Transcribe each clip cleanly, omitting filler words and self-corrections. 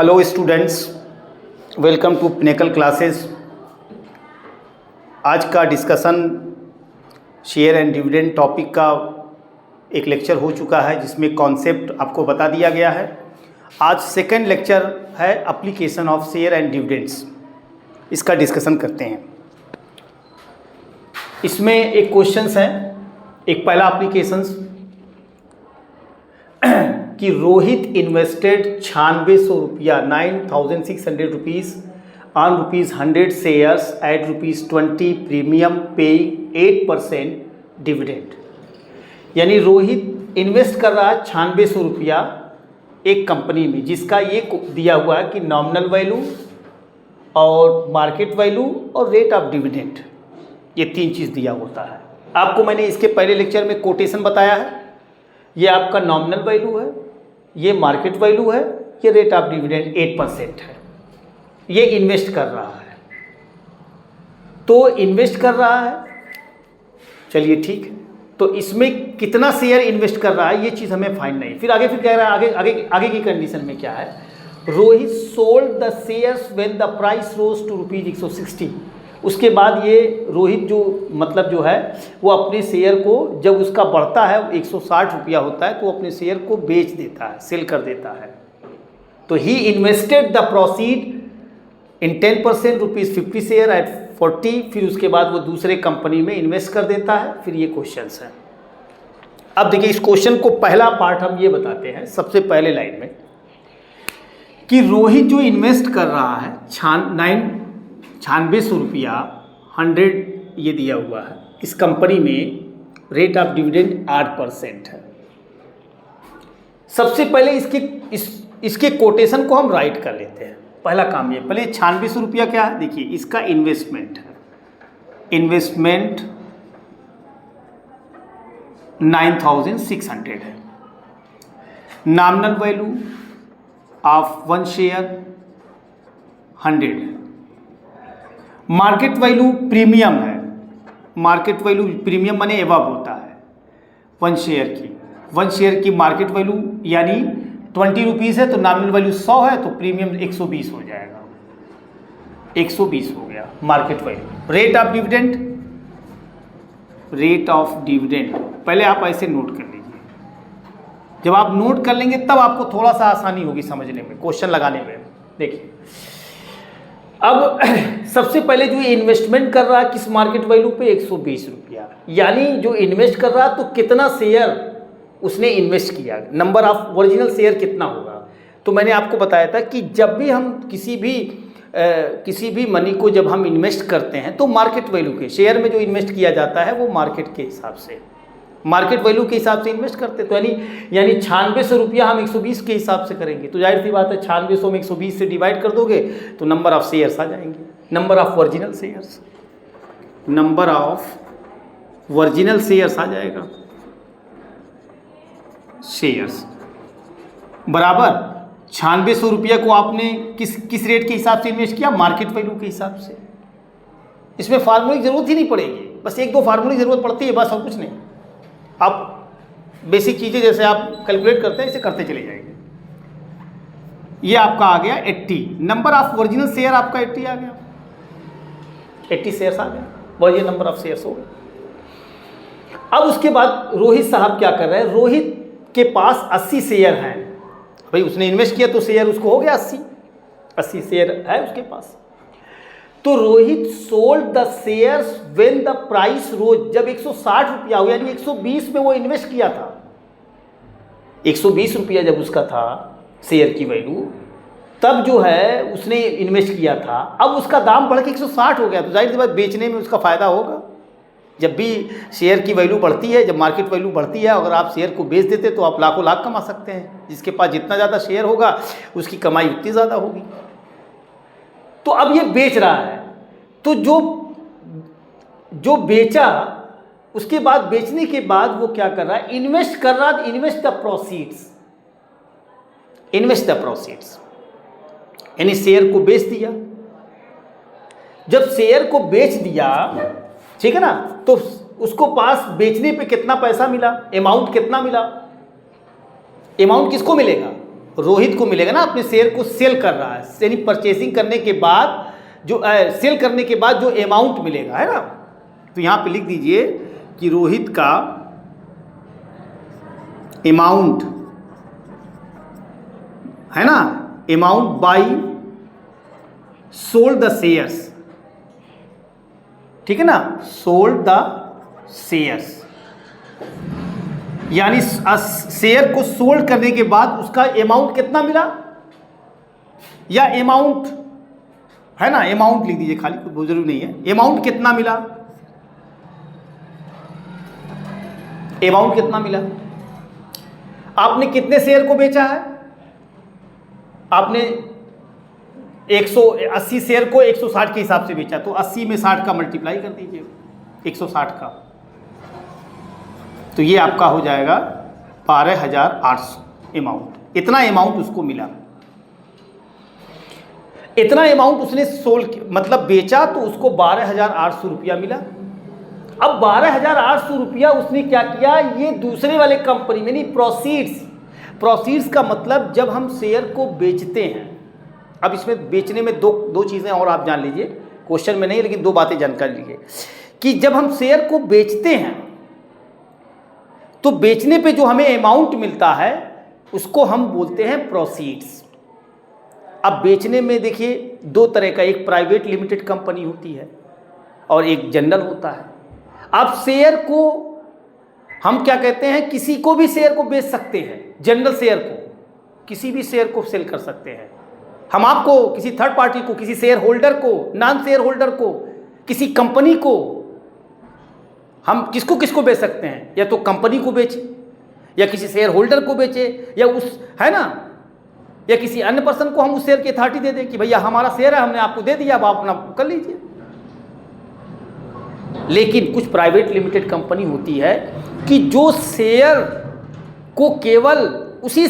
Hello students, welcome to Pinnacle Classes. आज का discussion share and dividend topic का एक लेक्चर हो चुका है, जिसमें कॉन्सेप्ट आपको बता दिया गया है। आज सेकंड लेक्चर है application of share and dividends. इसका डिस्कशन करते हैं। इसमें एक क्वेश्चंस है। एक पहला एप्लीकेशंस कि रोहित इन्वेस्टेड 9600 रुपया 9600 rupees on ₹100 shares at ₹20 premium paying 8% dividend. यानी रोहित इन्वेस्ट कर रहा है 9600 रुपया एक कंपनी में, जिसका ये दिया हुआ है कि नॉमिनल वैल्यू और मार्केट वैल्यू और रेट ऑफ डिविडेंड, ये तीन चीज़ दिया होता है। आपको मैंने इसके पहले लेक्चर में कोटेशन बताया है। ये आपका नॉमिनल वैल्यू है, ये मार्केट वैल्यू है, ये रेट ऑफ डिविडेंड 8% है। ये इन्वेस्ट कर रहा है, तो इन्वेस्ट कर रहा है, चलिए ठीक है। तो इसमें कितना शेयर इन्वेस्ट कर रहा है ये चीज़ हमें फाइंड नहीं। फिर कह रहा है आगे की कंडीशन में क्या है। Rohit sold the shares when the price rose to ₹160। उसके बाद ये रोहित जो है वो अपने शेयर को, जब उसका बढ़ता है 160 रुपया होता है, तो अपने शेयर को बेच देता है, सेल कर देता है। तो he invested the proceed in 10% ₹50 share at 40। फिर उसके बाद वो दूसरे कंपनी में इन्वेस्ट कर देता है। फिर ये क्वेश्चंस है। अब देखिए, इस क्वेश्चन को पहला पार्ट हम ये बताते हैं सबसे पहले लाइन में कि रोहित जो इन्वेस्ट कर रहा है 9600 रुपया 100 ये दिया हुआ है इस कंपनी में, रेट ऑफ डिविडेंड 8% है। सबसे पहले इसके कोटेशन को हम राइट कर लेते हैं। पहला काम ये, पहले 9600 रुपया क्या है, देखिए इसका इन्वेस्टमेंट है। इन्वेस्टमेंट 9600 है। नॉमिनल वैल्यू ऑफ 1 शेयर 100 है। मार्केट वैल्यू प्रीमियम है। मार्केट वैल्यू प्रीमियम माने एवब होता है 1 शेयर की मार्केट वैल्यू यानी 20 रुपीज़ है, तो नॉमिनल वैल्यू 100 है, तो प्रीमियम 120 हो जाएगा। 120 हो गया market value. Rate of dividend पहले आप ऐसे नोट कर लीजिए। जब आप नोट कर लेंगे तब आपको थोड़ा सा आसानी होगी समझने में, क्वेश्चन लगाने में। देखिए, अब सबसे पहले जो इन्वेस्टमेंट कर रहा है किस मार्केट वैल्यू पे, 120 रुपया। यानी जो इन्वेस्ट कर रहा है तो कितना शेयर उसने इन्वेस्ट किया, नंबर ऑफ ओरिजिनल शेयर कितना होगा। तो मैंने आपको बताया था कि जब भी हम किसी भी मनी को जब हम इन्वेस्ट करते हैं तो मार्केट वैल्यू के, शेयर में जो इन्वेस्ट किया जाता है वो मार्केट के हिसाब से, मार्केट वैल्यू के हिसाब से इन्वेस्ट करते। तो यानी 9600 रुपया हम 120 के हिसाब से करेंगे, तो जाहिर सी बात है 9600 में 120 से डिवाइड कर दोगे तो नंबर ऑफ शेयर्स आ जाएंगे। नंबर ऑफ ओरिजिनल शेयर्स आ जाएगा। शेयर्स बराबर 9600 रुपया को आपने किस रेट के हिसाब से इन्वेस्ट किया, मार्केट वैल्यू के हिसाब से। इसमें फार्मूले की जरूरत ही नहीं पड़ेगी, बस 1-2 फार्मूले की जरूरत पड़ती है, बस और कुछ नहीं। आप बेसिक चीज़ें जैसे आप कैलकुलेट करते हैं इसे करते चले जाएंगे। ये आपका आ गया 80। नंबर ऑफ ओरिजिनल शेयर आपका 80 आ गया, 80 शेयर्स आ गया, ओरिजिनल नंबर ऑफ शेयर्स हो गए। अब उसके बाद रोहित साहब क्या कर रहे हैं, रोहित के पास 80 शेयर हैं। भाई उसने इन्वेस्ट किया तो शेयर उसको हो गया 80 शेयर है उसके पास। तो Rohit sold the shares when the price rose, जब 160 रुपया हो, यानी 120 में वो इन्वेस्ट किया था। 120 रुपया जब उसका था शेयर की वैल्यू, तब जो है उसने इन्वेस्ट किया था। अब उसका दाम बढ़ के 160 हो गया, तो जाहिर सी बात बेचने में उसका फ़ायदा होगा। जब भी शेयर की वैल्यू बढ़ती है, जब मार्केट वैल्यू बढ़ती है, अगर आप शेयर को बेच देते तो आप लाखों लाख कमा सकते हैं। जिसके पास जितना ज़्यादा शेयर होगा उसकी कमाई उतनी ज़्यादा होगी। तो अब ये बेच रहा है, तो जो बेचा उसके बाद, बेचने के बाद वो क्या कर रहा है, इन्वेस्ट कर रहा है। इन्वेस्ट द प्रोसीड्स यानी शेयर को बेच दिया। जब शेयर को बेच दिया, ठीक है ना, तो उसको पास बेचने पे कितना पैसा मिला, अमाउंट कितना मिला, अमाउंट किसको मिलेगा, रोहित को मिलेगा ना, अपने शेयर को सेल कर रहा है, यानी परचेसिंग करने के बाद जो सेल करने के बाद जो अमाउंट मिलेगा, है ना। तो यहाँ पे लिख दीजिए कि रोहित का अमाउंट, है ना, amount by sold the shares, ठीक है ना, सोल्ड द शेयर्स, यानी शेयर को सोल्ड करने के बाद उसका अमाउंट कितना मिला, या अमाउंट, है ना, अमाउंट लिख दीजिए खाली, कोई जरूरी नहीं है, अमाउंट कितना मिला, अमाउंट कितना मिला। आपने कितने शेयर को बेचा है, आपने 180 शेयर को 160 के हिसाब से बेचा, तो 80 में 60 का मल्टीप्लाई कर दीजिए 160 का, तो ये आपका हो जाएगा 12,800 अमाउंट। इतना अमाउंट उसको मिला, इतना अमाउंट उसने सोल्ड मतलब बेचा, तो उसको 12,800 रुपया मिला। अब 12,800 रुपया उसने क्या किया, ये दूसरे वाले कंपनी में, नहीं, प्रोसीड्स का मतलब जब हम शेयर को बेचते हैं। अब इसमें बेचने में दो चीज़ें और आप जान लीजिए, क्वेश्चन में नहीं लेकिन दो बातें जानकारी लीजिए, कि जब हम शेयर को बेचते हैं तो बेचने पे जो हमें अमाउंट मिलता है उसको हम बोलते हैं प्रोसीड्स। अब बेचने में देखिए दो तरह का, एक प्राइवेट लिमिटेड कंपनी होती है और एक जनरल होता है। अब शेयर को हम क्या कहते हैं, किसी को भी शेयर को बेच सकते हैं, जनरल शेयर को, किसी भी शेयर को सेल कर सकते हैं। हम आपको, किसी थर्ड पार्टी को, किसी शेयर होल्डर को, नॉन शेयर होल्डर को, किसी कंपनी को, हम किसको किसको बेच सकते हैं, या तो कंपनी को बेचे, या किसी शेयर होल्डर को बेचे, या उस, है ना, या किसी अन्य पर्सन को हम उस शेयर की अथॉरिटी दे दें कि भैया हमारा शेयर है, हमने आपको दे दिया, अब आप अपना कर लीजिए। लेकिन कुछ प्राइवेट लिमिटेड कंपनी होती है कि जो शेयर को केवल उसी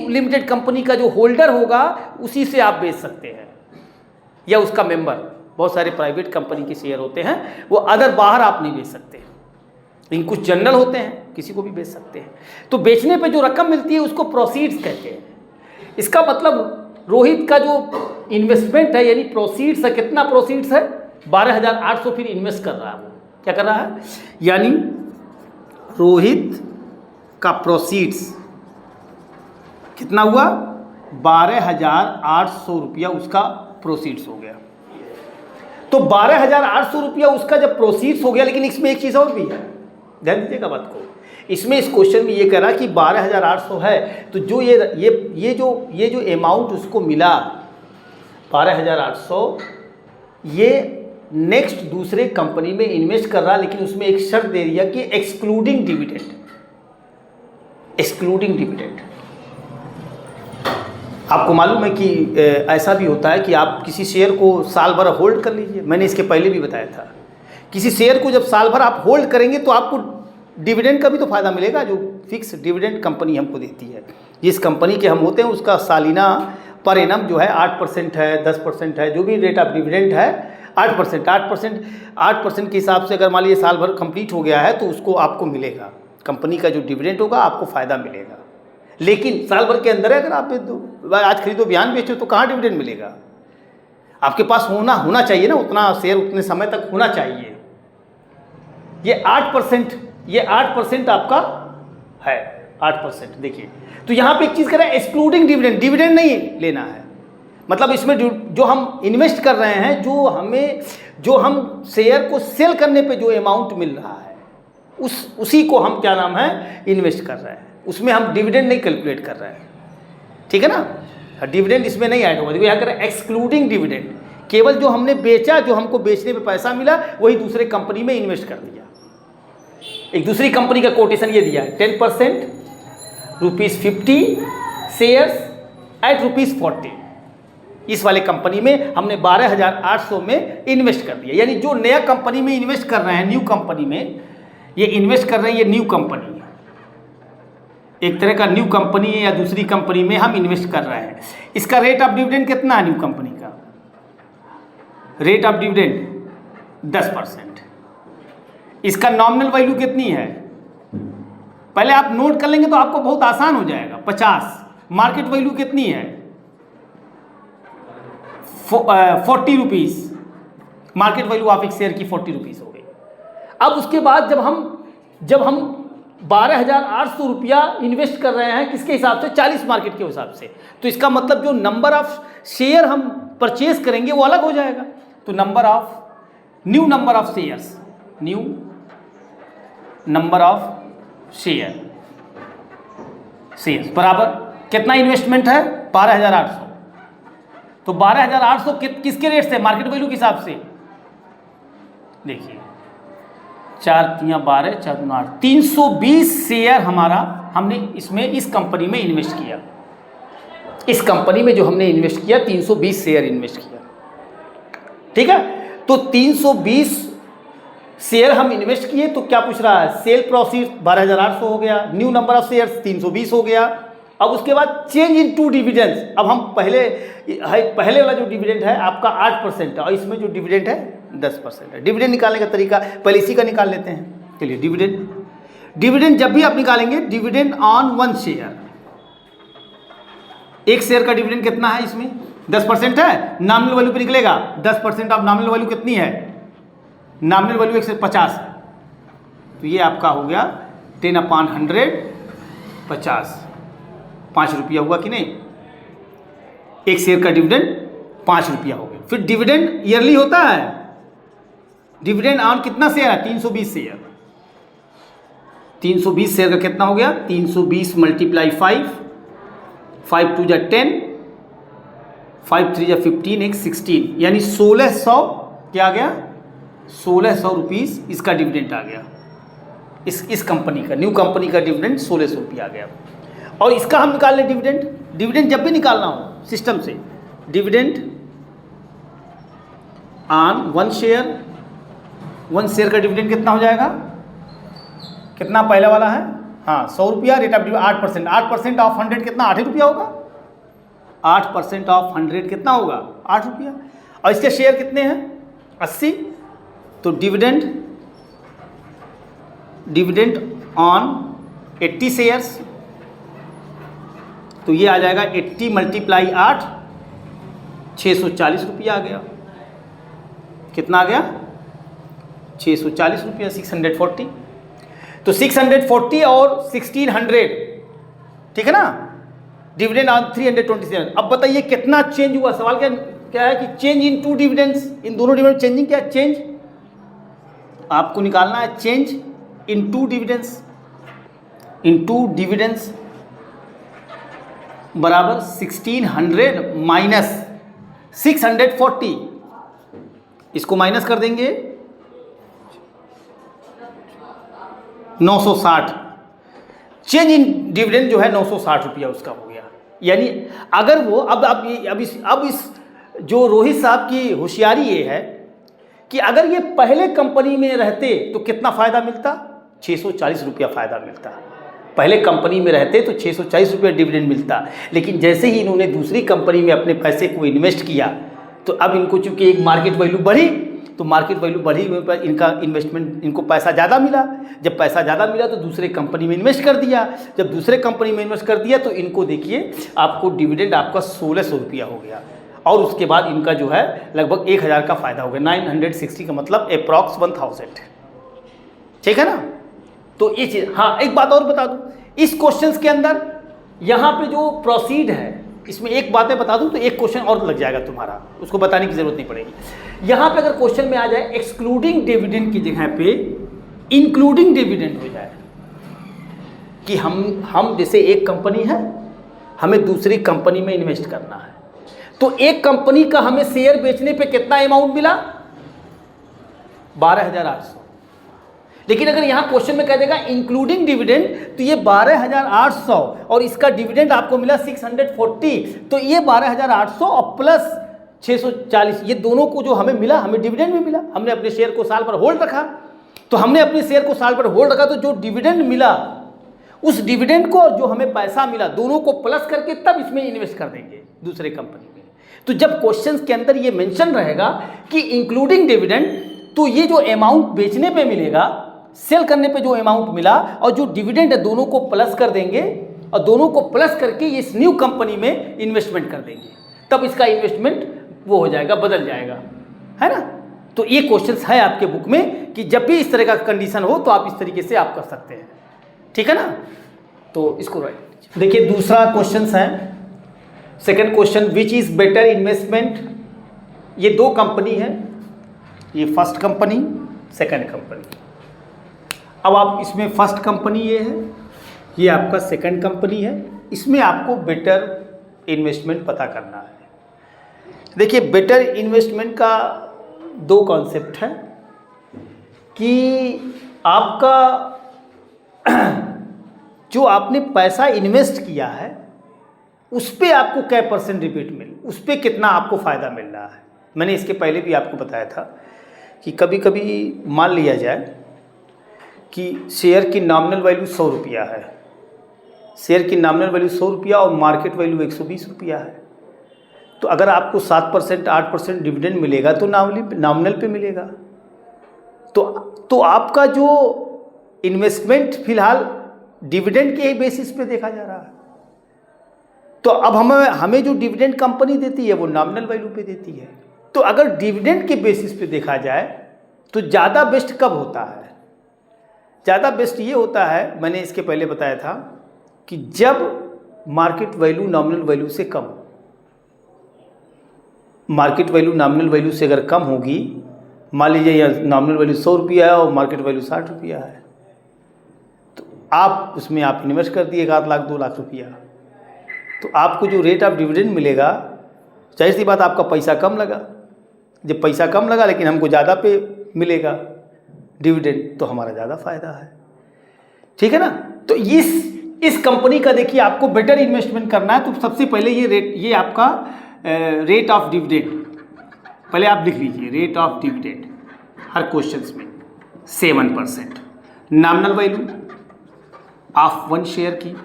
लिमिटेड कंपनी का जो होल्डर होगा उसी से आप बेच सकते हैं, या उसका मेंबर। बहुत सारे प्राइवेट कंपनी के शेयर होते हैं, वो अदर बाहर आप नहीं बेच सकते, लेकिन कुछ जनरल होते हैं, किसी को भी बेच सकते हैं। तो बेचने पे जो रकम मिलती है उसको प्रोसीड्स कहते हैं। इसका मतलब रोहित का जो इन्वेस्टमेंट है, यानी प्रोसीड्स है, कितना प्रोसीड्स है, 12,800 फिर इन्वेस्ट कर रहा है। वो क्या कर रहा है, यानी रोहित का प्रोसीड्स कितना हुआ, 12,800 रुपया उसका प्रोसीड्स हो गया। तो 12,800 रुपया उसका जब प्रोसीड्स हो गया, लेकिन इसमें एक चीज़ और भी है, ध्यान दीजिएगा बात को। इसमें इस क्वेश्चन में ये कह रहा कि 12,800 है, तो जो ये जो अमाउंट उसको मिला 12,800, ये नेक्स्ट दूसरे कंपनी में इन्वेस्ट कर रहा, लेकिन उसमें एक शर्त दे दिया कि एक्सक्लूडिंग डिविडेंड। एक्सक्लूडिंग डिविडेंड, आपको मालूम है कि ऐसा भी होता है कि आप किसी शेयर को साल भर होल्ड कर लीजिए। मैंने इसके पहले भी बताया था, किसी शेयर को जब साल भर आप होल्ड करेंगे तो आपको डिविडेंड का भी तो फ़ायदा मिलेगा, जो फिक्स डिविडेंड कंपनी हमको देती है। जिस कंपनी के हम होते हैं उसका सालिना पर एनम जो है 8% है, 10% है, जो भी रेट ऑफ डिविडेंड है 8% के हिसाब से अगर मान लीजिए साल भर कंप्लीट हो गया है तो उसको आपको मिलेगा, कंपनी का जो डिविडेंड होगा आपको फ़ायदा मिलेगा। लेकिन साल भर के अंदर अगर आप आज खरीदो बयान बेचो तो कहाँ डिविडेंड मिलेगा, आपके पास होना चाहिए ना, उतना शेयर उतने समय तक होना चाहिए। ये 8% आपका है, 8%। देखिए तो यहाँ पे एक चीज़ कर रहा है, एक्सक्लूडिंग डिविडेंड, डिविडेंड नहीं लेना है, मतलब इसमें जो हम इन्वेस्ट कर रहे हैं, जो हम शेयर को सेल करने पे जो अमाउंट मिल रहा है उसी को हम क्या नाम है, इन्वेस्ट कर रहे हैं, उसमें हम डिविडेंड नहीं कैलकुलेट कर रहे हैं, ठीक है ना। डिविडेंड इसमें नहीं ऐड होगा। देखो यहाँ कर एक्सक्लूडिंग डिविडेंड, केवल जो हमने बेचा, जो हमको बेचने पे पैसा मिला वही दूसरे कंपनी में इन्वेस्ट कर दिया। एक दूसरी कंपनी का कोटेशन ये दिया है, 10% ₹50 शेयर्स एट ₹40। इस वाले कंपनी में हमने 12,800 में इन्वेस्ट कर दिया, यानी जो नया कंपनी में इन्वेस्ट कर रहे हैं, न्यू कंपनी में ये इन्वेस्ट कर रहे हैं, ये न्यू कंपनी है, एक तरह का न्यू कंपनी है, या दूसरी कंपनी में हम इन्वेस्ट कर रहे हैं। इसका रेट ऑफ डिविडेंड कितना है, न्यू कंपनी का रेट ऑफ डिविडेंड 10%। इसका नॉमिनल वैल्यू कितनी है, पहले आप नोट कर लेंगे तो आपको बहुत आसान हो जाएगा, 50। मार्केट वैल्यू कितनी है 40 रुपीज़, मार्केट वैल्यू ऑफ एक शेयर की 40 रुपीज़ हो गई। अब उसके बाद जब हम 12,800 रुपया इन्वेस्ट कर रहे हैं किसके हिसाब से, 40 मार्केट के हिसाब से, तो इसका मतलब जो नंबर ऑफ शेयर हम परचेज करेंगे वो अलग हो जाएगा। तो new number of shares, new number of share बराबर कितना इन्वेस्टमेंट है 12,800। तो 12,800 किसके रेट से, मार्केट वैल्यू के हिसाब से। देखिए 4 × 12 4 × 8 320 शेयर हमने इसमें इस कंपनी में इन्वेस्ट किया। इस कंपनी में जो हमने इन्वेस्ट किया 320 शेयर इन्वेस्ट किया, ठीक है। तो 320 शेयर हम इन्वेस्ट किए, तो क्या पूछ रहा है, सेल प्रोसीड 12,800 हो गया, न्यू नंबर ऑफ शेयर्स 320 हो गया। अब उसके बाद चेंज इन टू डिविडेंड्स, अब हम पहले वाला जो डिविडेंड है आपका 8% है और इसमें जो डिविडेंड है 10% है। डिविडेंड निकालने का तरीका पहले इसी का निकाल लेते हैं। चलिए डिविडेंड जब भी आप निकालेंगे, डिविडेंड ऑन 1 शेयर, एक शेयर का डिविडेंड कितना है, इसमें 10% है, नॉमिनल वैल्यू पे निकलेगा 10% ऑफ नॉमिनल वैल्यू कितनी है, नॉमिनल वैल्यू 150 है, तो ये आपका हो गया 10/100 50, 5 रुपया हुआ कि नहीं, एक शेयर का डिविडेंड 5 रुपया हो गया। फिर डिविडेंड ईयरली होता है, डिविडेंड ऑन कितना शेयर है 320 शेयर, 320 शेयर का कितना हो गया 320 × 5, 5 2 = 10, 5 3 = 15, 1 16, यानी 1600 क्या आ गया 1600 रुपीज़ इसका डिविडेंड आ गया। इस कंपनी का, न्यू कंपनी का डिविडेंड 1600 रुपया आ गया। और इसका हम निकाल लें डिविडेंड जब भी निकालना हो सिस्टम से, डिविडेंड ऑन 1 शेयर का डिविडेंड कितना हो जाएगा, कितना पहला वाला है, हाँ 100 रुपया, रेट ऑफ डिविडेंड 8% ऑफ 100 कितना 8 रुपया होगा, 8% ऑफ 100 कितना होगा 8 रुपया। और इसके शेयर कितने हैं 80, तो डिविडेंड ऑन 80 शेयर्स, तो ये आ जाएगा 80 × 8 640 रुपया आ गया। कितना आ गया 640 रुपया, 640। तो 640 और 1600, ठीक है ना, डिविडेंड ऑन 327। अब बताइए कितना चेंज हुआ, सवाल क्या है कि चेंज इन टू डिविडेंड्स, इन दोनों डिविडेंड चेंजिंग क्या है, चेंज आपको निकालना है, चेंज इन टू डिविडेंड्स बराबर 1600 माइनस 640, इसको माइनस कर देंगे 960, चेंज इन डिविडेंड जो है 960 रुपया उसका हो गया। यानी अगर वो अब इस जो रोहित साहब की होशियारी ये है कि अगर ये पहले कंपनी में रहते तो कितना फ़ायदा मिलता, 640 रुपया फ़ायदा मिलता। पहले कंपनी में रहते तो 640 रुपया डिविडेंड मिलता, लेकिन जैसे ही इन्होंने दूसरी कंपनी में अपने पैसे को इन्वेस्ट किया तो अब इनको चूंकि एक मार्केट वैल्यू बढ़ी, तो मार्केट वैल्यू बढ़ी पर इनका इन्वेस्टमेंट, इनको पैसा ज़्यादा मिला। जब पैसा ज़्यादा मिला तो दूसरे कंपनी में इन्वेस्ट कर दिया, जब दूसरे कंपनी में इन्वेस्ट कर दिया तो इनको देखिए आपको डिविडेंड आपका 1600 रुपया हो गया। और उसके बाद इनका जो है लगभग 1000 का फ़ायदा हो गया, 960 का मतलब अप्रॉक्स 1000, ठीक है ना। तो ये चीज़, हाँ एक बात और बता दूँ, इस क्वेश्चंस के अंदर यहाँ पे जो प्रोसीड है इसमें एक बातें बता दूँ तो एक क्वेश्चन और लग जाएगा तुम्हारा, उसको बताने की ज़रूरत नहीं पड़ेगी। यहाँ पे अगर क्वेश्चन में आ जाए एक्सक्लूडिंग डिविडेंड की जगह पे इंक्लूडिंग डिविडेंड हो जाए कि हम जैसे एक कंपनी है, हमें दूसरी कंपनी में इन्वेस्ट करना है, तो एक कंपनी का हमें शेयर बेचने पे कितना अमाउंट मिला 12,800, लेकिन अगर यहाँ क्वेश्चन में कह देगा इंक्लूडिंग डिविडेंड तो ये 12,800 और इसका डिविडेंड आपको मिला 640, तो ये 12,800 और प्लस 640 ये दोनों को जो हमें मिला, हमें डिविडेंड भी मिला। हमने अपने शेयर को साल भर होल्ड रखा, तो हमने अपने शेयर को साल भर होल्ड रखा, तो जो डिविडेंड मिला उस डिविडेंड को जो हमें पैसा मिला दोनों को प्लस करके तब इसमें इन्वेस्ट कर देंगे दूसरे कंपनी में। तो जब क्वेश्चंस के अंदर ये मेंशन रहेगा कि इंक्लूडिंग डिविडेंड, तो ये जो अमाउंट बेचने पे मिलेगा, सेल करने पे जो अमाउंट मिला और जो डिविडेंड है दोनों को प्लस कर देंगे और दोनों को प्लस करके इस न्यू कंपनी में इन्वेस्टमेंट कर देंगे, तब इसका इन्वेस्टमेंट वो हो जाएगा, बदल जाएगा, है ना। तो ये क्वेश्चंस है आपके बुक में कि जब भी इस तरह का कंडीशन हो तो आप इस तरीके से आप कर सकते हैं, ठीक है ना। तो इसको राइट। देखिए दूसरा क्वेश्चन है, second question, which is better investment. ये दो कंपनी है, ये फर्स्ट कंपनी, सेकंड कंपनी। अब आप इसमें फर्स्ट कंपनी ये है, ये आपका सेकंड कंपनी है, इसमें आपको बेटर इन्वेस्टमेंट पता करना है। देखिए बेटर इन्वेस्टमेंट का दो कॉन्सेप्ट है कि आपका जो आपने पैसा इन्वेस्ट किया है उस पे आपको क्या परसेंट रिपीट मिल, उस पे कितना आपको फ़ायदा मिल रहा है। मैंने इसके पहले भी आपको बताया था कि कभी कभी मान लिया जाए कि शेयर की नॉमिनल वैल्यू 100 रुपया है, शेयर की नॉमिनल वैल्यू 100 रुपया और मार्केट वैल्यू 120 रुपया है, तो अगर आपको 7% 8% डिविडेंड मिलेगा तो नॉमिनल पे मिलेगा। तो आपका जो इन्वेस्टमेंट फिलहाल डिविडेंड के बेसिस पे देखा जा रहा है। तो अब हमें जो डिविडेंड कंपनी देती है वो नॉमिनल वैल्यू पे देती है। तो अगर डिविडेंड के बेसिस पे देखा जाए तो ज़्यादा बेस्ट कब होता है? ज़्यादा बेस्ट ये होता है, मैंने इसके पहले बताया था कि जब मार्केट वैल्यू नॉमिनल वैल्यू से कम, मार्केट वैल्यू नॉमिनल वैल्यू से अगर कम होगी, मान लीजिए यहाँ नॉमिनल वैल्यू 100 रुपया है और मार्केट वैल्यू 60 रुपया है, तो आप उसमें आप इन्वेस्ट कर दिए 1 लाख 2 लाख रुपया, तो आपको जो रेट ऑफ डिविडेंड मिलेगा, जाहिर सी बात आपका पैसा कम लगा। जब पैसा कम लगा लेकिन हमको ज़्यादा पे मिलेगा डिविडेंड, तो हमारा ज़्यादा फ़ायदा है, ठीक है ना। तो इस कंपनी का देखिए आपको बेटर इन्वेस्टमेंट करना है तो सबसे पहले ये रेट, ये आपका रेट ऑफ डिविडेंड पहले आप लिख लीजिए। Rate of dividend her questions में 7%, नॉमिनल वैल्यू ऑफ 1 शेयर की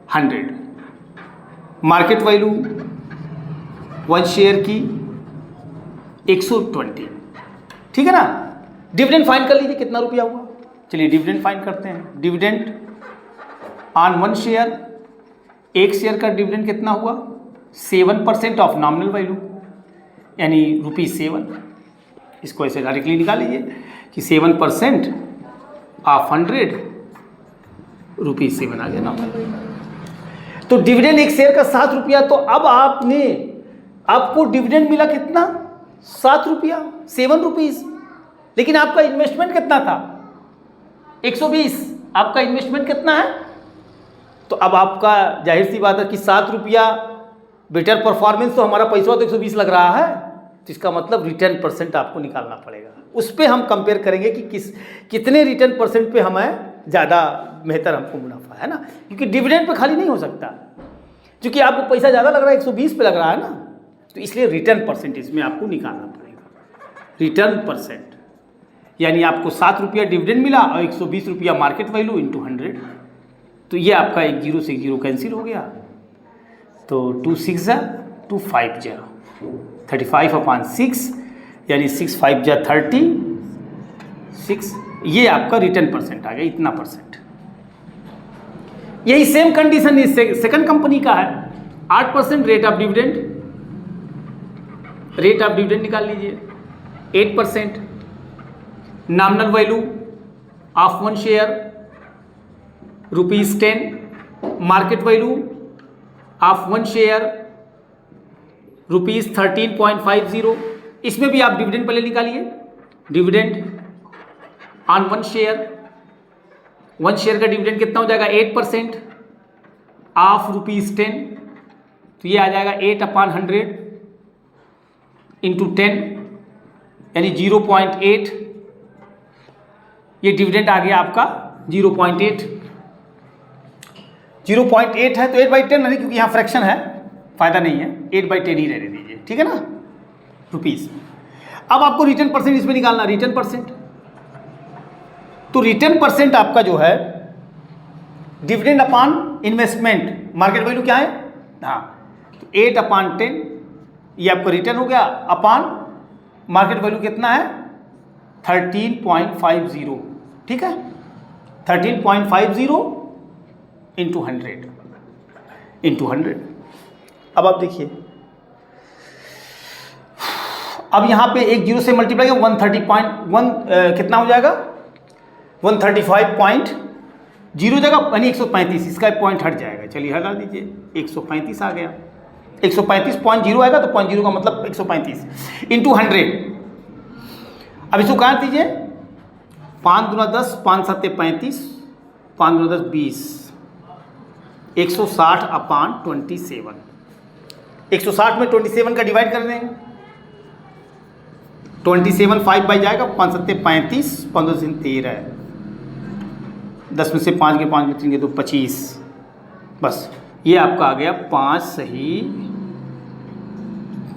100, मार्केट वैल्यू 1 शेयर की 120, ठीक है ना। डिविडेंड फाइंड कर लीजिए कितना रुपया हुआ। चलिए डिविडेंड फाइंड करते हैं। डिविडेंड ऑन 1 शेयर, 1 शेयर का डिविडेंड कितना हुआ? 7% ऑफ नॉमिनल वैल्यू, यानी ₹7। इसको ऐसे डायरेक्टली निकाल लीजिए कि 7% ऑफ 100 ₹7 आ गया नॉमिनल वैल्यू। तो डिविडेंड 1 शेयर का 7 रुपया, तो अब आपको डिविडेंड मिला कितना? 7 रुपया, 7 रुपीज़। लेकिन आपका इन्वेस्टमेंट कितना था? 120। आपका इन्वेस्टमेंट कितना है? तो अब आपका जाहिर सी बात है कि 7 रुपया बेटर परफॉर्मेंस, तो हमारा पैसा तो 120 लग रहा है, तो इसका मतलब रिटर्न परसेंट आपको निकालना पड़ेगा। उस पर हम कंपेयर करेंगे कि कितने रिटर्न परसेंट पे हमें ज़्यादा बेहतर हमको मुनाफा है ना, क्योंकि डिविडेंड पे खाली नहीं हो सकता, क्योंकि आपको पैसा ज़्यादा लग रहा है, 120 पे लग रहा है ना, तो इसलिए रिटर्न परसेंटेज में आपको निकालना पड़ेगा। रिटर्न परसेंट यानी आपको 7 रुपया डिविडेंड मिला और 120 रुपया मार्केट वैल्यू इंटू 100, तो ये आपका एक 0 से 0 कैंसिल हो गया, तो 2 6 जा 2 5 जा 35/6, यानी 6 5 जा 36, ये आपका रिटर्न परसेंट आ गया, इतना परसेंट। यही सेम कंडीशन इस सेकंड कंपनी का है। 8% rate of dividend, rate of dividend निकाल लीजिए 8%, nominal value of 1 share ₹10, market value of 1 share ₹13.50। इसमें भी आप डिविडेंड पहले निकालिए। डिविडेंड ऑन 1 शेयर, 1 शेयर का डिविडेंड कितना हो जाएगा? 8% ऑफ ₹10, तो ये आ जाएगा 8/100 इंटू 10, यानी 0.8। ये डिविडेंड आ गया आपका 0.8। 0.8 है तो 8/10 नहीं, क्योंकि यहाँ फ्रैक्शन है, फायदा नहीं है, 8/10 ही रहने दीजिए, ठीक है ना, रुपीज़। अब आपको रिटर्न परसेंट इसमें निकालना, रिटर्न परसेंट। तो रिटर्न परसेंट आपका जो है dividend upon investment, market value क्या है? हाँ, तो 8/10 ये आपका रिटर्न हो गया, अपॉन मार्केट वैल्यू कितना है? 13.50, ठीक है। 13.50 इंटू 100। अब आप देखिए, अब यहाँ पे एक जीरो से मल्टीप्लाई 130.1 कितना हो जाएगा, 135.0 जगह यानी 135, इसका पॉइंट हट जाएगा। चलिए हटा दीजिए, 135 आ गया, 135.0 आएगा तो 0.0 का मतलब 135 इंटू 100। अब इसको काट दीजिए, 5 दूना 10, 5 सत्ते 35, 5 दूना 10 20, 160/27। 160 में 27 का डिवाइड कर देंगे, 27 5 बाई जाएगा, 5 सत्ते 35, 15 से 13, 10 में से 5 के 5 में 3 के 2 25। बस ये आपका आ गया 5 सही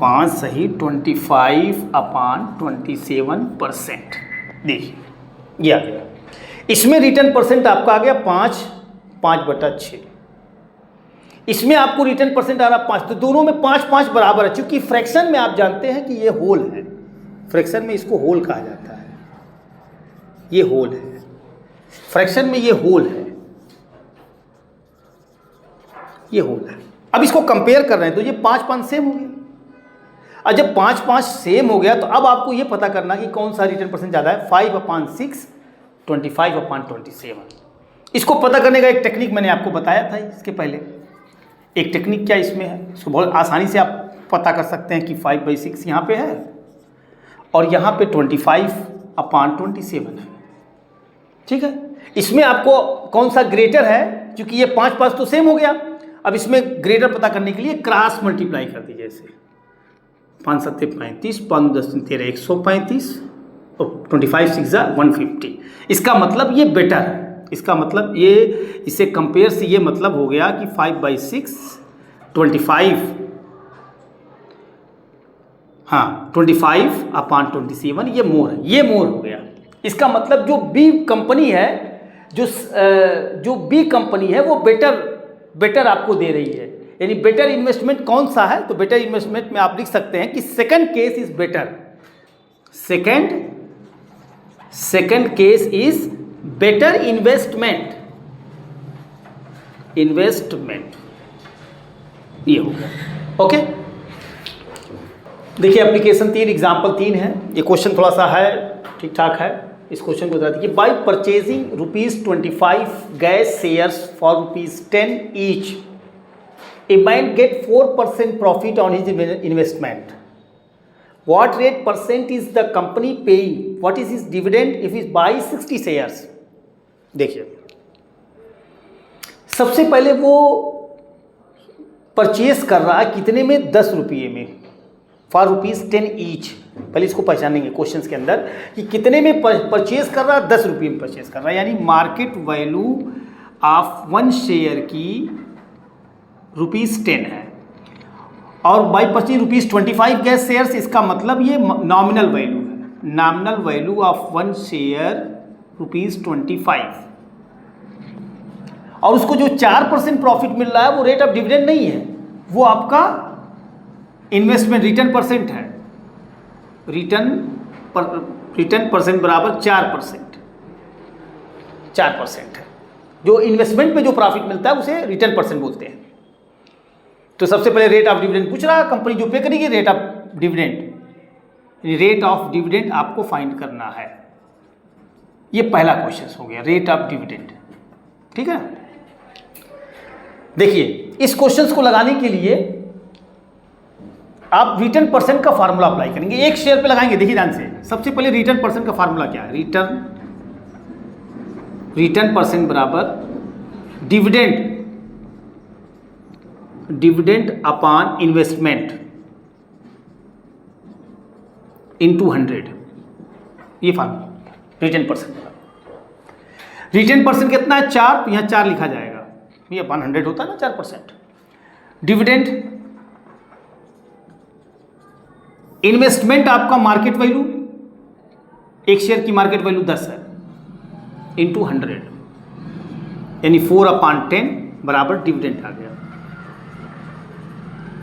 25/27%। देखिए ये आ गया। इसमें रिटर्न परसेंट आपका आ गया 5/6। इसमें आपको रिटर्न परसेंट आ रहा 5, तो दोनों में 5 बराबर है। चूंकि फ्रैक्शन में आप जानते हैं कि ये होल है, फ्रैक्शन में इसको होल कहा जाता है, ये होल है, फ्रैक्शन में ये होल है, ये होल है। अब इसको कंपेयर कर रहे हैं तो ये 5 सेम हो गया। और जब 5 सेम हो गया तो अब आपको ये पता करना कि कौन सा रिटर्न परसेंट ज़्यादा है, 5/6, 25/27। इसको पता करने का एक टेक्निक मैंने आपको बताया था इसके पहले। एक टेक्निक क्या इसमें है, इसको बहुत आसानी से आप पता कर सकते हैं कि 5/6 यहाँ पे है और यहाँ पे 25/27 है। ठीक है, इसमें आपको कौन सा ग्रेटर है, क्योंकि ये 5 तो सेम हो गया। अब इसमें ग्रेटर पता करने के लिए क्रॉस मल्टीप्लाई कर दीजिए। ऐसे 5 सत्ते 35, 5 10 13 135 और 25 6 150। इसका मतलब ये बेटर है, इसका मतलब ये इससे कंपेयर से ये मतलब हो गया कि 5/6 25, हाँ 25/27 ये मोर है, ये मोर हो गया। इसका मतलब जो बी कंपनी है, जो बी कंपनी है वो बेटर आपको दे रही है। यानी बेटर इन्वेस्टमेंट कौन सा है, तो बेटर इन्वेस्टमेंट में आप लिख सकते हैं कि second case is better, second case is better investment ये हो गया। ओके, देखिए एप्लीकेशन 3 एग्जाम्पल 3 है। ये क्वेश्चन थोड़ा सा है ठीक ठाक है। इस क्वेश्चन को बता दीजिए, by purchasing ₹25 gas shares for ₹10 each, a man get 4% profit on his investment. What rate percent is the company paying? What is his dividend if he buys 60 shares? देखिए, सबसे पहले वो परचेज कर रहा है कितने में, 10 रुपये में, फॉर ₹10 ईच। पहले इसको पहचानेंगे क्वेश्चन के अंदर कि कितने में परचेज कर रहा है, 10 रुपये में परचेज कर रहा है। यानी मार्केट वैल्यू ऑफ 1 शेयर की ₹10 है और बाई परचेज ₹25 गैस शेयर्स, इसका मतलब ये नॉमिनल वैल्यू है। नॉमिनल वैल्यू ऑफ 1 शेयर ₹25 और उसको जो 4% प्रॉफिट मिल रहा है वो रेट ऑफ डिविडेंड नहीं है, वो आपका इन्वेस्टमेंट रिटर्न परसेंट है। रिटर्न परसेंट बराबर 4% है। जो इन्वेस्टमेंट पे जो प्रॉफिट मिलता है उसे रिटर्न परसेंट बोलते हैं। तो सबसे पहले रेट ऑफ डिविडेंड पूछ रहा है, कंपनी जो पे करेगी रेट ऑफ डिविडेंड आपको फाइंड करना है। ये पहला क्वेश्चन हो गया, रेट ऑफ डिविडेंड। ठीक है, देखिए इस क्वेश्चन को लगाने के लिए आप रिटर्न परसेंट का फार्मूला अप्लाई करेंगे। एक शेयर पे लगाएंगे, देखिए ध्यान से। सबसे पहले रिटर्न परसेंट का फार्मूला क्या है, रिटर्न परसेंट बराबर डिविडेंड अपॉन इन्वेस्टमेंट इंटू 100, ये formula return percent. Return percent कितना है, 4, तो यहाँ 4 लिखा जाएगा, ये अपॉन 100 होता है ना 4%। डिविडेंड, इन्वेस्टमेंट आपका मार्केट वैल्यू, एक शेयर की मार्केट वैल्यू 10 है, इंटू 100 यानी 4/10 बराबर डिविडेंड आ गया,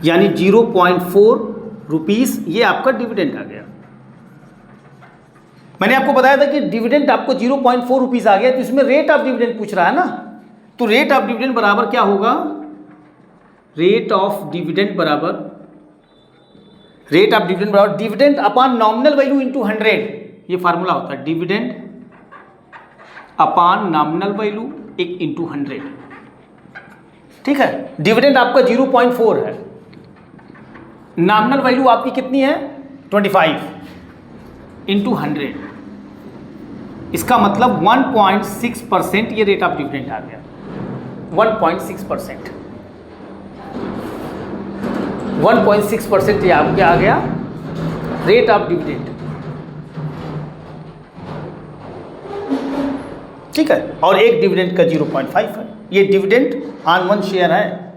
यानी 0.4 रुपीस ये आपका डिविडेंड आ गया। मैंने आपको बताया था कि डिविडेंड आपको 0.4 रुपीस आ गया, तो इसमें रेट ऑफ डिविडेंड पूछ रहा है ना, तो रेट ऑफ डिविडेंड बराबर क्या होगा, रेट ऑफ डिविडेंड बराबर dividend upon nominal value into 100, ये फार्मूला होता है, डिविडेंड अपॉन नॉमिनल वैल्यू एक इंटू 100। ठीक है, डिविडेंड आपका 0.4 है, नॉमिनल वैल्यू आपकी कितनी है 25 इंटू 100, इसका मतलब 1.6% ये रेट ऑफ डिविडेंड आ गया, 1.6%, 1.6% ये आपके आ गया रेट ऑफ डिविडेंड। ठीक है, और एक डिविडेंड का 0.5 है, ये डिविडेंड ऑन 1 शेयर है,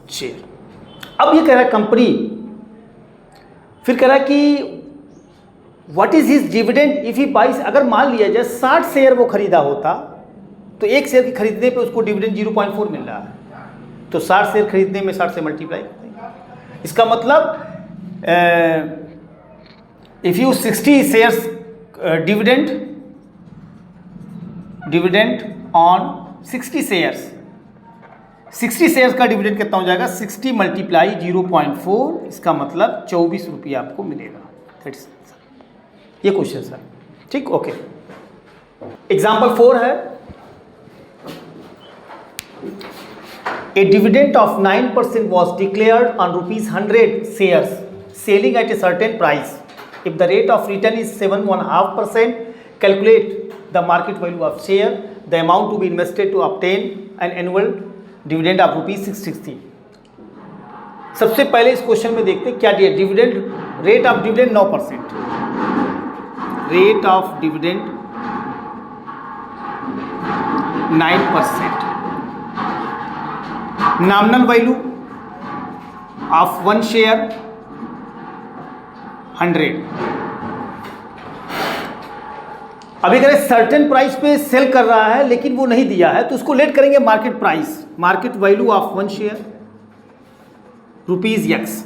शेयर। अब ये कह रहा है कंपनी, फिर कह रहा है कि what is his dividend if he बाइस, अगर मान लिया जाए 60 शेयर वो खरीदा होता तो एक शेयर की खरीदने पे उसको डिविडेंड 0.4 मिल रहा है, तो 60 शेयर खरीदने में 60 से मल्टीप्लाई कर देंगे, इसका मतलब if you 60 shares dividend on 60 shares, 60 shares का डिविडेंड कितना हो जाएगा, 60 मल्टीप्लाई 0.4, इसका मतलब 24 रुपये आपको मिलेगा। ये क्वेश्चन सर, ठीक, ओके। एग्जाम्पल 4 है, a dividend of 9% was declared on ₹100 shares selling at a certain price, if the rate of return is 7.5%, calculate the market value of share, the amount to be invested to obtain an annual dividend of ₹660। सबसे पहले इस question में देखते हैं क्या दिया, dividend, rate of dividend 9%, rate of dividend 9%, nominal value of 1 share 100। अभी करें सर्टेन प्राइस पे सेल कर रहा है लेकिन वो नहीं दिया है, तो उसको लेट करेंगे market price, market value of 1 share ₹X।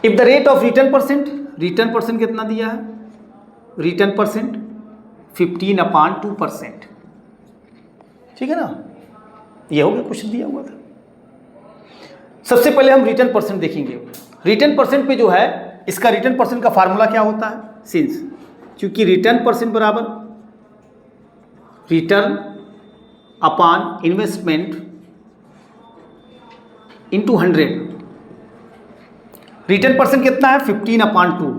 If the rate of return percent कितना दिया है, रिटर्न परसेंट 15/2%। ठीक है ना, ये हो गया क्वेश्चन दिया हुआ था। सबसे पहले हम रिटर्न परसेंट देखेंगे। रिटर्न परसेंट पे जो है, इसका रिटर्न परसेंट का फार्मूला क्या होता है, सिंस क्योंकि रिटर्न परसेंट बराबर return upon investment into 100, return percent कितना है 15/2,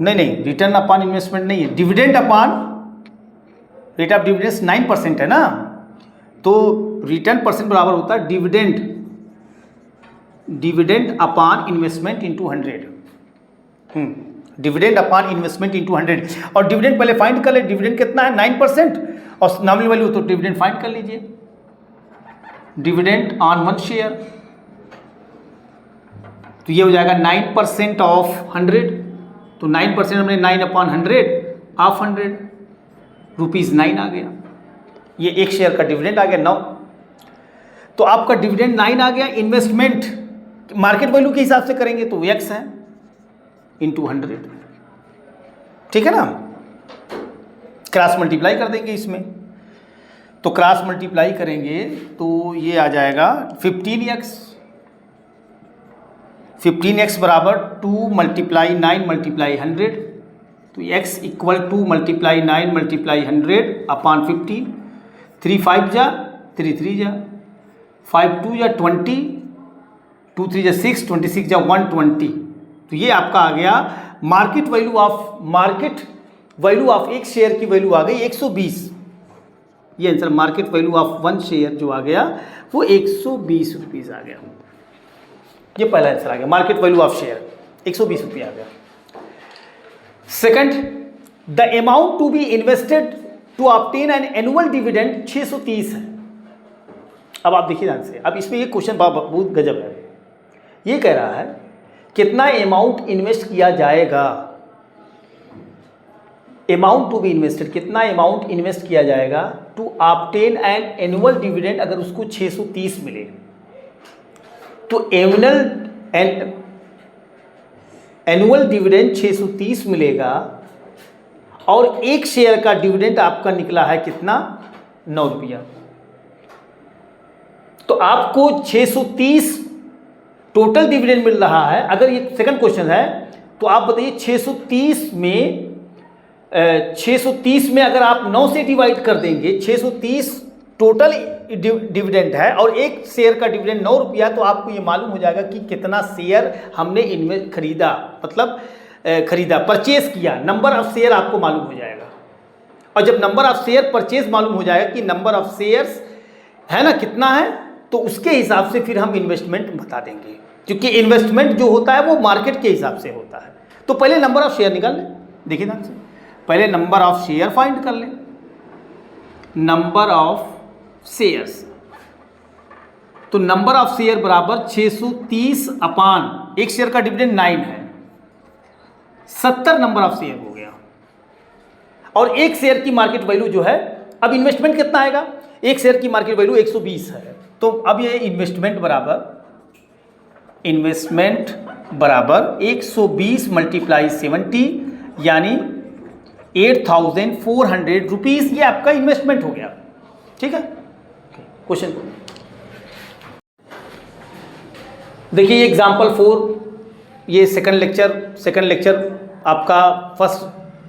नहीं रिटर्न अपॉन इन्वेस्टमेंट नहीं है, dividend upon rate of dividend 9% है ना, तो रिटर्न परसेंट बराबर होता है dividend upon investment into 100, dividend upon investment into 100। और डिविडेंड पहले फाइंड कर ले, डिविडेंड कितना है 9% और नॉमिनल वैल्यू, तो डिविडेंड फाइंड कर लीजिए, डिविडेंड ऑन 1 शेयर, तो ये हो जाएगा 9% ऑफ 100, तो 9% हमने 9/100 ऑफ 100 ₹9 आ गया, ये एक शेयर का डिविडेंड आ गया 9। तो आपका डिविडेंड 9 आ गया, इन्वेस्टमेंट मार्केट वैल्यू के हिसाब से करेंगे तो X है इंटू 100, ठीक है ना, क्रॉस मल्टीप्लाई कर देंगे इसमें, तो क्रॉस मल्टीप्लाई करेंगे तो ये आ जाएगा 15x बराबर 2 × 9 × 100, तो x इक्वल 2 × 9 × 100 अपॉन 15, 3 5 जा 3 3 जा 5 2 जा 20, 2 3 जा 6, 26 जा 120, तो ये आपका आ गया मार्केट वैल्यू ऑफ एक शेयर की वैल्यू आ गई 120। ये answer market value of 1 share जो आ गया वो 120 रुपीज़ आ गया। ये पहला आंसर आ गया, मार्केट वैल्यू ऑफ शेयर 120 रुपये आ गया। Second, the amount to be invested to obtain an annual dividend 630 है। अब आप देखिए ध्यान से, अब इसमें ये क्वेश्चन बहुत गजब है। ये कह रहा है कितना अमाउंट इन्वेस्ट किया जाएगा, अमाउंट टू बी इन्वेस्टेड, कितना अमाउंट इन्वेस्ट किया जाएगा to obtain an annual dividend, अगर उसको 630 मिले तो एनुअल डिविडेंड 630 मिलेगा और एक शेयर का डिविडेंड आपका निकला है कितना, 9 रुपया। तो आपको 630 टोटल डिविडेंड मिल रहा है। अगर ये सेकंड क्वेश्चन है तो आप बताइए 630 में अगर आप 9 से डिवाइड कर देंगे, 630 टोटल डिविडेंड है और एक शेयर का डिविडेंड 9 रुपया, तो आपको ये मालूम हो जाएगा कि कितना शेयर हमने खरीदा, मतलब खरीदा, परचेज किया। नंबर ऑफ शेयर आपको मालूम हो जाएगा। और जब नंबर ऑफ शेयर परचेज मालूम हो जाएगा कि नंबर ऑफ शेयर्स है ना कितना है, तो उसके हिसाब से फिर हम इन्वेस्टमेंट बता देंगे, क्योंकि इन्वेस्टमेंट जो होता है वो मार्केट के हिसाब से होता है। तो पहले नंबर ऑफ शेयर निकाल लें, देखिए ध्यान से, पहले नंबर ऑफ शेयर फाइंड कर लें। नंबर ऑफ शेयर्स, तो नंबर ऑफ शेयर बराबर 630 अपान एक शेयर का डिविडेंड 9 है, 70 नंबर ऑफ शेयर हो गया। और एक शेयर की मार्केट वैल्यू जो है, अब इन्वेस्टमेंट कितना आएगा, एक शेयर की मार्केट वैल्यू 120 है, तो अब ये इन्वेस्टमेंट बराबर 120 मल्टीप्लाई 70 यानी 8,400 रुपीज़, ये आपका इन्वेस्टमेंट हो गया। ठीक है, क्वेश्चन देखिए एग्जाम्पल 4, ये सेकंड लेक्चर आपका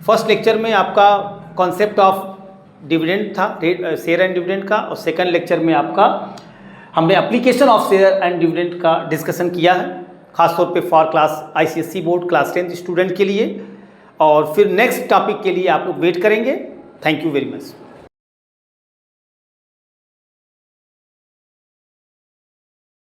फर्स्ट लेक्चर में आपका कॉन्सेप्ट ऑफ डिविडेंड था, शेयर एंड डिविडेंड का, और सेकंड लेक्चर में आपका हमने application of share and dividend का डिस्कशन किया है, खासतौर पे for class ICSE board class 10th student के लिए। और फिर नेक्स्ट टॉपिक के लिए आप लोग वेट करेंगे। Thank you very much.